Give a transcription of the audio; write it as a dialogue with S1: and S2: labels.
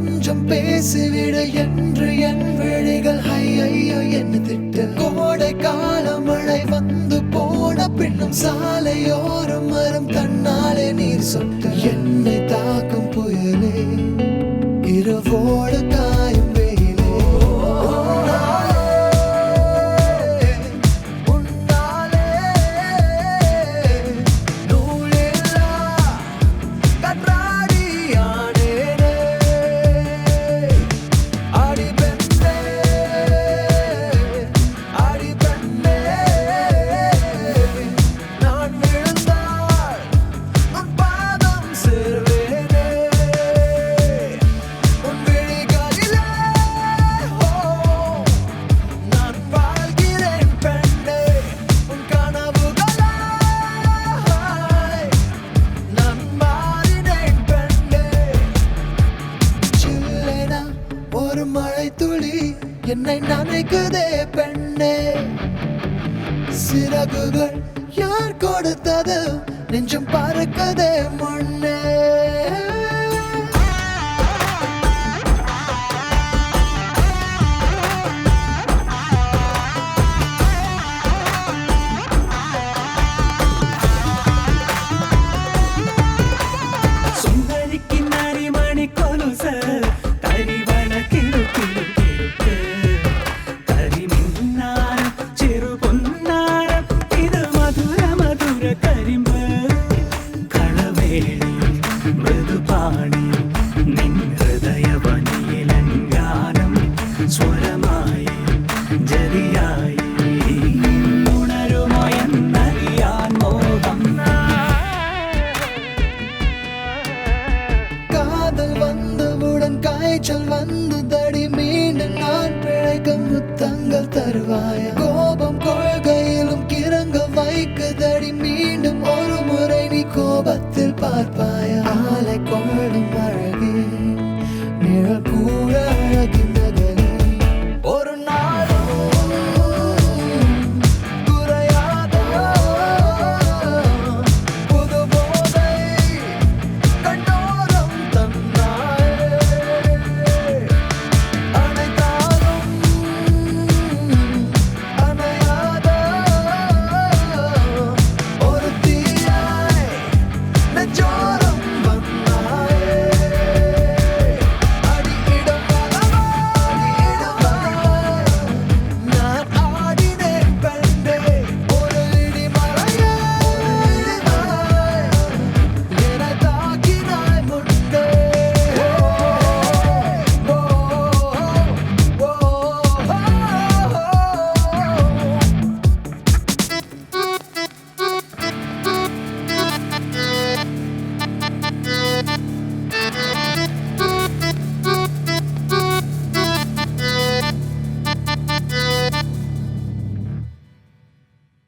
S1: கொஞ்சம் பேசிவிடு என்று என் விழிகள் ஐயோ என்ன திட்டு. கோடை கால மழை வந்து போன பின்னும் சாலையோரம் மரம் தன்னாலே நீர் சொட்டு. என்னை தாக்கும் புயலே இரவோடு காயும் மழை துளி என்னை நினைக்குதே பெண்ணே. சிறகுகள் யார் கொடுத்தது நெஞ்சம் பறக்குதே முன்னே. காய்ச்சல் வந்து தடி மீண்டும் நான் பிழைக்க முத்தங்கள் தருவாய. கோபம் கொள்கையிலும் கிறங்க வைக்குதடி மீண்டும் ஒரு முறை நீ கோபத்தில் பார்ப்பாய. ஆலை கொள்ளும்